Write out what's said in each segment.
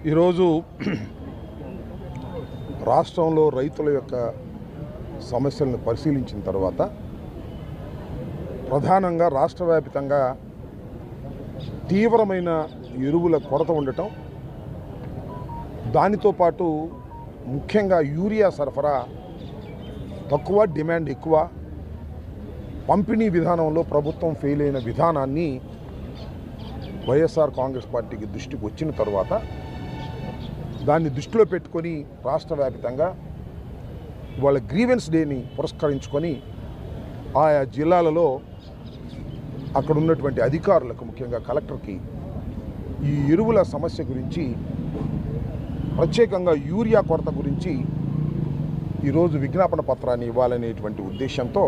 ఈరోజు రాష్ట్రంలో రైతుల యొక్క సమస్యలను పరిశీలించిన తర్వాత ప్రధానంగా రాష్ట్ర వ్యాప్తంగా తీవ్రమైన ఎరువుల కొరత ఉండటం, దానితో పాటు ముఖ్యంగా యూరియా సరఫరా తక్కువ, డిమాండ్ ఎక్కువ, పంపిణీ విధానంలో ప్రభుత్వం ఫెయిల్ అయిన విధానాన్ని వైఎస్ఆర్ కాంగ్రెస్ పార్టీకి దృష్టికి వచ్చిన తర్వాత దాన్ని దృష్టిలో పెట్టుకొని రాష్ట్ర వ్యాప్తంగా వాళ్ళ గ్రీవెన్స్ డేని పురస్కరించుకొని ఆయా జిల్లాలలో అక్కడ ఉన్నటువంటి అధికారులకు, ముఖ్యంగా కలెక్టర్కి ఈ ఎరువుల సమస్య గురించి, ప్రత్యేకంగా యూరియా కొరత గురించి ఈరోజు విజ్ఞాపన పత్రాన్ని ఇవ్వాలనేటువంటి ఉద్దేశంతో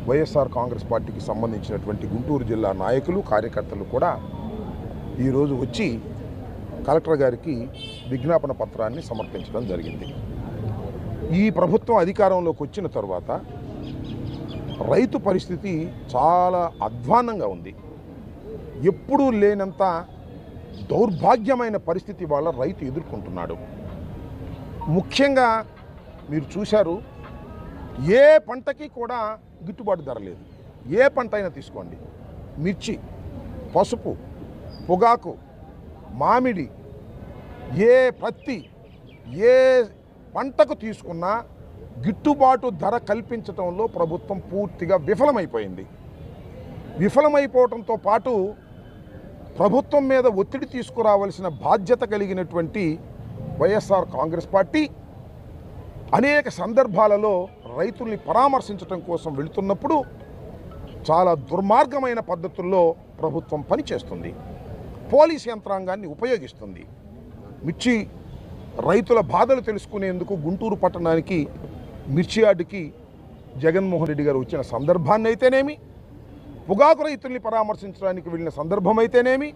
వైఎస్ఆర్ కాంగ్రెస్ పార్టీకి సంబంధించినటువంటి గుంటూరు జిల్లా నాయకులు, కార్యకర్తలు కూడా ఈరోజు వచ్చి కలెక్టర్ గారికి విజ్ఞాపన పత్రాన్ని సమర్పించడం జరిగింది. ఈ ప్రభుత్వం అధికారంలోకి వచ్చిన తర్వాత రైతు పరిస్థితి చాలా అధ్వాన్నంగా ఉంది. ఎప్పుడూ లేనంత దౌర్భాగ్యమైన పరిస్థితి వాళ్ళ రైతు ఎదుర్కొంటున్నాడు. ముఖ్యంగా మీరు చూశారు, ఏ పంటకి కూడా గిట్టుబాటు ధర లేదు. ఏ పంట అయినా తీసుకోండి, మిర్చి, పసుపు, పొగాకు, మామిడి, పత్తి, ఏ పంటకు తీసుకున్నా గిట్టుబాటు ధర కల్పించడంలో ప్రభుత్వం పూర్తిగా విఫలమైపోయింది. విఫలమైపోవడంతో పాటు ప్రభుత్వం మీద ఒత్తిడి తీసుకురావాల్సిన బాధ్యత కలిగినటువంటి వైఎస్ఆర్ కాంగ్రెస్ పార్టీ అనేక సందర్భాలలో రైతుల్ని పరామర్శించడం కోసం వెళుతున్నప్పుడు చాలా దుర్మార్గమైన పద్ధతుల్లో ప్రభుత్వం పనిచేస్తుంది. పోలీస్ యంత్రాంగాన్ని ఉపయోగిస్తుంది. మిర్చి రైతుల బాధలు తెలుసుకునేందుకు గుంటూరు పట్టణానికి మిర్చి యార్డుకి జగన్మోహన్ రెడ్డి గారు వచ్చిన సందర్భాన్ని అయితేనేమి, పొగాకు రైతుల్ని పరామర్శించడానికి వెళ్ళిన సందర్భం అయితేనేమి,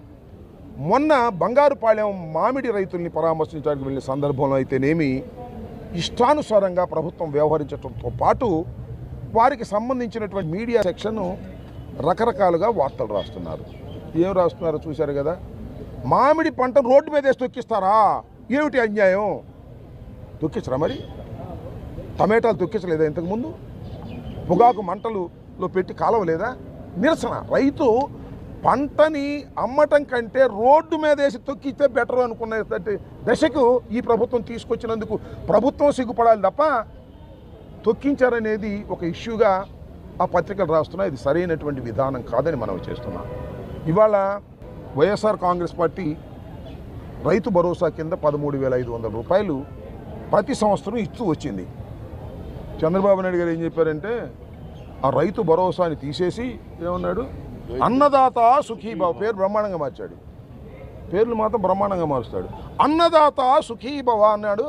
మొన్న బంగారుపాలెం మామిడి రైతుల్ని పరామర్శించడానికి వెళ్ళిన సందర్భంలో అయితేనేమి, ఇష్టానుసారంగా ప్రభుత్వం వ్యవహరించడంతో పాటు వారికి సంబంధించినటువంటి మీడియా సెక్షన్ రకరకాలుగా వార్తలు రాస్తున్నారు. ఏం రాస్తున్నారో చూశారు కదా. మామిడి పంట రోడ్డు మీద వేసి తొక్కిస్తారా? ఏమిటి అన్యాయం? తొక్కించరా? మరి టమాటాలు తొక్కించలేదా ఇంతకుముందు? పొగాకు మంటలులో పెట్టి కాలవలేదా? నిరసన. రైతు పంటని అమ్మటం కంటే రోడ్డు మీద వేసి తొక్కిస్తే బెటర్ అనుకునే దశకు ఈ ప్రభుత్వం తీసుకొచ్చినందుకు ప్రభుత్వం సిగ్గుపడాలి తప్ప, తొక్కించారనేది ఒక ఇష్యూగా ఆ పత్రికలు రాస్తున్నాయి. ఇది సరైనటువంటి విధానం కాదని మనం చేస్తున్నాం. ఇవాళ వైఎస్ఆర్ కాంగ్రెస్ పార్టీ రైతు భరోసా కింద 13,500 రూపాయలు ప్రతి సంవత్సరం ఇస్తూ వచ్చింది. చంద్రబాబు నాయుడు గారు ఏం చెప్పారంటే, ఆ రైతు భరోసాని తీసేసి ఏమన్నాడు, అన్నదాత సుఖీభవ, పేరు బ్రహ్మాండంగా మార్చాడు. పేర్లు మాత్రం బ్రహ్మాండంగా మారుస్తాడు. అన్నదాత సుఖీభవ అన్నాడు.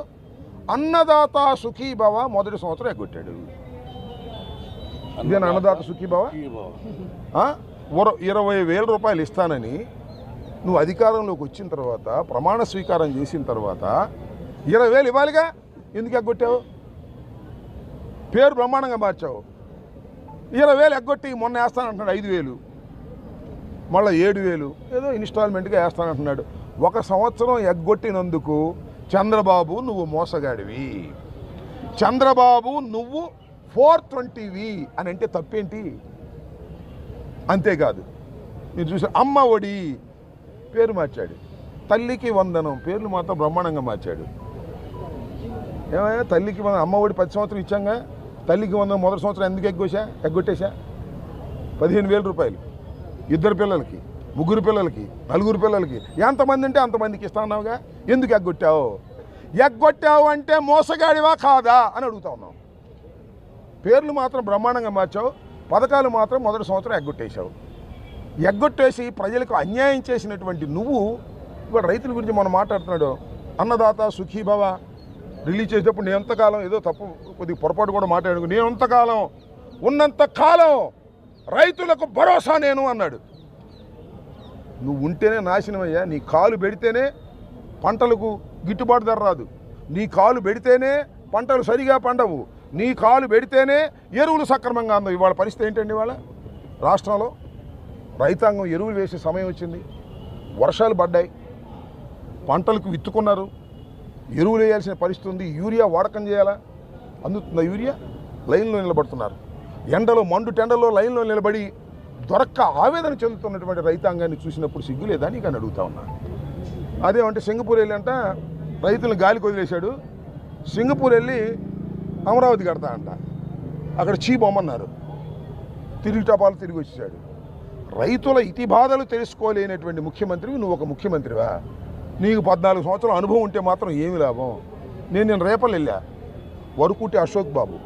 అన్నదాత సుఖీభవ మొదటి సంవత్సరం ఎగ్గొట్టాడు. ఇదేనా అన్నదాత సుఖీభవ? 20,000 రూపాయలు ఇస్తానని నువ్వు అధికారంలోకి వచ్చిన తర్వాత, ప్రమాణ స్వీకారం చేసిన తర్వాత 20,000 ఇవ్వాలిగా. ఎందుకు ఎగ్గొట్టావు? పేరు బ్రహ్మాండంగా మార్చావు. 20,000 ఎగ్గొట్టి మొన్న వేస్తానంటున్నాడు 5,000, మళ్ళీ 7,000 ఏదో ఇన్స్టాల్మెంట్గా వేస్తానంటున్నాడు. ఒక సంవత్సరం ఎగ్గొట్టినందుకు చంద్రబాబు నువ్వు మోసగాడివి, చంద్రబాబు నువ్వు 420వి అని అంటే తప్పేంటి? అంతేకాదు, మీరు చూసారు అమ్మ ఒడి పేరు మార్చాడు. తల్లికి వందనం పేర్లు మాత్రం బ్రహ్మాండంగా మార్చాడు. ఏమయ్యా, తల్లికి వందనం, అమ్మ ఒడి 10 సంవత్సరం ఇచ్చాంగా, తల్లికి వందనం మొదటి సంవత్సరం ఎందుకు ఎగ్గొట్టేశా? 15,000 రూపాయలు 2 పిల్లలకి, 3 పిల్లలకి, 4 పిల్లలకి, ఎంతమంది అంటే అంతమందికి ఇస్తాన్నావుగా. ఎందుకు ఎగ్గొట్టావు? ఎగ్గొట్టావు అంటే మోసగాడివా కాదా అని అడుగుతా ఉన్నావు. పేర్లు మాత్రం బ్రహ్మాండంగా మార్చావు, పథకాలు మాత్రం మొదటి సంవత్సరం ఎగ్గొట్టేశావు. ఎగ్గొట్టేసి ప్రజలకు అన్యాయం చేసినటువంటి నువ్వు ఇవాళ రైతుల గురించి మనం మాట్లాడుతున్నాడు. అన్నదాత సుఖీభవ రిలీజ్ చేసేటప్పుడు నేను ఎంతకాలం, ఏదో తప్పు కొద్దిగా పొరపాటు కూడా మాట్లాడుకు, నేను ఎంతకాలం ఉన్నంతకాలం రైతులకు భరోసా నేను అన్నాడు. నువ్వు ఉంటేనే నాశనమయ్యా. నీ కాలు పెడితేనే పంటలకు గిట్టుబాటు ధర రాదు, నీ కాలు పెడితేనే పంటలు సరిగా పండవు, నీ కాలు పెడితేనే ఎరువులు సక్రమంగా అందవు. ఇవాళ పరిస్థితి ఏంటండి? ఇవాళ రాష్ట్రంలో రైతాంగం ఎరువులు వేసే సమయం వచ్చింది, వర్షాలు పడ్డాయి, పంటలకు విత్తుకున్నారు, ఎరువులు వేయాల్సిన పరిస్థితి ఉంది, యూరియా వాడకం చేయాలా, అందుతుందా యూరియా? లైన్లో నిలబడుతున్నారు, ఎండలో మండు టెండలో లైన్లో నిలబడి దొరక్క ఆవేదన చెందుతున్నటువంటి రైతాంగాన్ని చూసినప్పుడు సిగ్గులేదా నీకు అని అడుగుతా ఉన్నా. అదేమంటే సింగపూర్ వెళ్ళి అంట రైతులను గాలికి వదిలేశాడు, సింగపూర్ వెళ్ళి అమరావతి కడతా అంట, అక్కడ బొమ్మన్నారు, తిరిగి టపాలు తిరిగి వచ్చేసాడు. రైతుల ఇతి బాధలు తెలుసుకోలేనటువంటి ముఖ్యమంత్రివి నువ్వు ఒక ముఖ్యమంత్రివా? నీకు 14 సంవత్సరాల అనుభవం ఉంటే మాత్రం ఏమి లాభం? నేను రేపలు వెళ్ళా, వరకుటి అశోక్ బాబు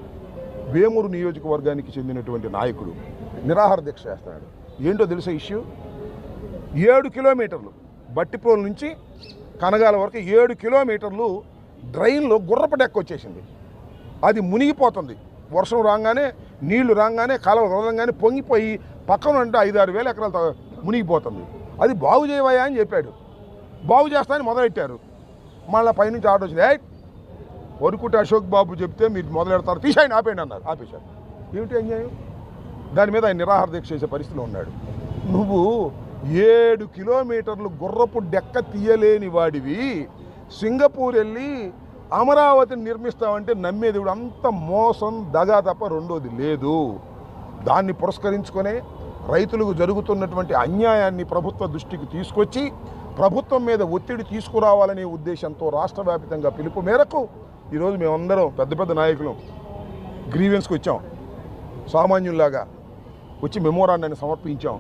వేమూరు నియోజకవర్గానికి చెందినటువంటి నాయకుడు నిరాహార దీక్ష చేస్తున్నాడు. ఏంటో తెలుసా ఇష్యూ? 7 కిలోమీటర్లు బట్టిప్రోలు నుంచి కనగాల వరకు 7 కిలోమీటర్లు డ్రైన్లో గుర్రపు డెక్క వచ్చేసింది. అది మునిగిపోతుంది, వర్షం రాగానే నీళ్లు రాగానే కాలువ వదలంగానే పొంగిపోయి పక్కన అంటే 5-6 వేల ఎకరాలు మునిగిపోతుంది. అది బాగు చేయవయా అని చెప్పాడు, బాగు చేస్తానని మొదలెట్టారు. మళ్ళీ పైనుంచి ఆర్డర్ వచ్చింది, వరకుటి అశోక్ బాబు చెప్తే మీరు మొదలెడతారు, తీసేయండి ఆపేయండి అన్నారు, ఆపేశారు. ఏమిటి అన్యాయం? దాని మీద ఆయన నిరాహార దీక్ష చేసే పరిస్థితిలో ఉన్నాడు. నువ్వు 7 కిలోమీటర్లు గుర్రపు డెక్క తీయలేని వాడివి సింగపూర్ వెళ్ళి అమరావతిని నిర్మిస్తామంటే నమ్మేది అంత మోసం దగా తప్ప రెండోది లేదు. దాన్ని పురస్కరించుకొనే రైతులకు జరుగుతున్నటువంటి అన్యాయాన్ని ప్రభుత్వ దృష్టికి తీసుకొచ్చి ప్రభుత్వం మీద ఒత్తిడి తీసుకురావాలనే ఉద్దేశంతో రాష్ట్ర వ్యాప్తంగా పిలుపు మేరకు ఈరోజు మేమందరం పెద్ద పెద్ద నాయకులు గ్రీవెన్స్కి వచ్చాం, సామాన్యుల్లాగా వచ్చి మెమోరాండాన్ని సమర్పించాం.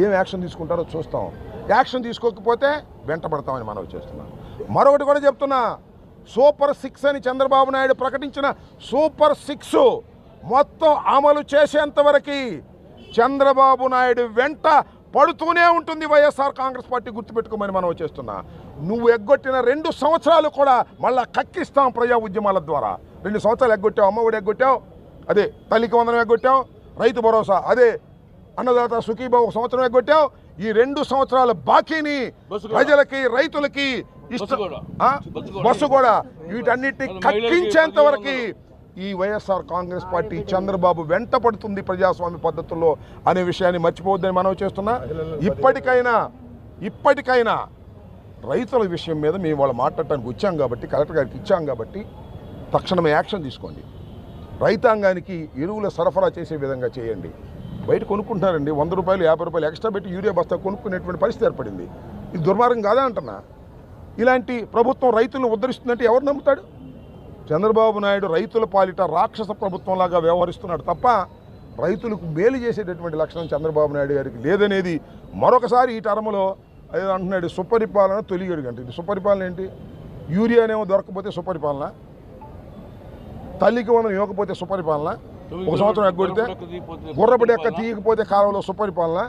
ఏం యాక్షన్ తీసుకుంటారో చూస్తాం, యాక్షన్ తీసుకోకపోతే వెంటబడతామని మనవి చేస్తున్నాం. మరొకటి కూడా చెప్తున్నా, సూపర్ 6 అని చంద్రబాబు నాయుడు ప్రకటించిన సూపర్ 6 మొత్తం అమలు చేసేంతవరకు చంద్రబాబు నాయుడు వెంట పడుతూనే ఉంటుంది వైఎస్ఆర్ కాంగ్రెస్ పార్టీ, గుర్తుపెట్టుకోమని మనం చేస్తున్నా. నువ్వు ఎగ్గొట్టిన 2 సంవత్సరాలు కూడా మళ్ళా కక్కిస్తాం ప్రజా ఉద్యమాల ద్వారా. 2 సంవత్సరాలు ఎగ్గొట్టావు, అమ్మఒడి ఎగ్గొట్టావు, అదే తల్లికి వందనం ఎగ్గొట్టావు, రైతు భరోసా, అదే అన్నదాత సుఖీభావ 1 సంవత్సరం ఎగ్గొట్టావు. ఈ 2 సంవత్సరాల బాకీని ప్రజలకి రైతులకి బస్సు కూడా వీటన్నిటిని కక్కించేంత వరకు ఈ వైఎస్ఆర్ కాంగ్రెస్ పార్టీ చంద్రబాబు వెంట పడుతుంది ప్రజాస్వామ్య పద్ధతుల్లో అనే విషయాన్ని మర్చిపోవద్దని మనం చేస్తున్నా. ఇప్పటికైనా రైతుల విషయం మీద మేము వాళ్ళు మాట్లాడటానికి వచ్చాం కాబట్టి, కలెక్టర్ గారికి ఇచ్చాం కాబట్టి తక్షణమే యాక్షన్ తీసుకోండి. రైతాంగానికి ఎరువుల సరఫరా చేసే విధంగా చేయండి. బయట కొనుక్కుంటున్నారండి, 100 రూపాయలు 50 రూపాయలు ఎక్స్ట్రా పెట్టి యూరియా బస్తా కొనుక్కునేటువంటి పరిస్థితి ఏర్పడింది. ఇది దుర్మార్గం కాదా అంటున్నా. ఇలాంటి ప్రభుత్వం రైతులను ఉద్ధరిస్తుందంటే ఎవరు నమ్ముతాడు? చంద్రబాబు నాయుడు రైతుల పాలిట రాక్షస ప్రభుత్వంలాగా వ్యవహరిస్తున్నాడు తప్ప రైతులకు మేలు చేసేటటువంటి లక్షణం చంద్రబాబు నాయుడు గారికి లేదనేది మరొకసారి ఈ టర్మ్లో అంటున్నాడు. సుపరిపాలన తొలిగడుగు అంటే ఇది సుపరిపాలన ఏంటి? యూరియానేమో దొరకకపోతే సుపరిపాలన, తల్లికి వందనం ఇవ్వకపోతే సుపరిపాలన, 1 సంవత్సరం ఎగ్గొడితే గుర్రబడి ఎక్క తీయకపోతే కాలంలో సుపరిపాలన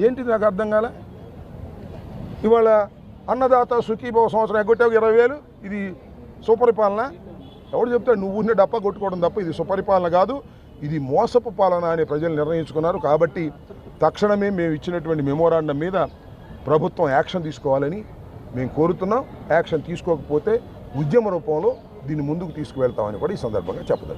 ఏంటిది నాకు అర్థం కాల. ఇవాళ అన్నదాత సుఖీభావ 1 సంవత్సరం ఎగ్గొట్టావు 20,000, ఇది సుపరిపాలన? ఎవడు చెప్తాడు? నువ్వు ఉన్న డప్ప కొట్టుకోవడం తప్ప ఇది సుపరిపాలన కాదు, ఇది మోసపు పాలన అని ప్రజలు నిర్ణయించుకున్నారు. కాబట్టి తక్షణమే మేము ఇచ్చినటువంటి మెమోరాండం మీద ప్రభుత్వం యాక్షన్ తీసుకోవాలని మేము కోరుతున్నాం. యాక్షన్ తీసుకోకపోతే ఉద్యమ రూపంలో దీన్ని ముందుకు తీసుకువెళ్తామని కూడా ఈ సందర్భంగా చెప్పదలుచుకున్నాం.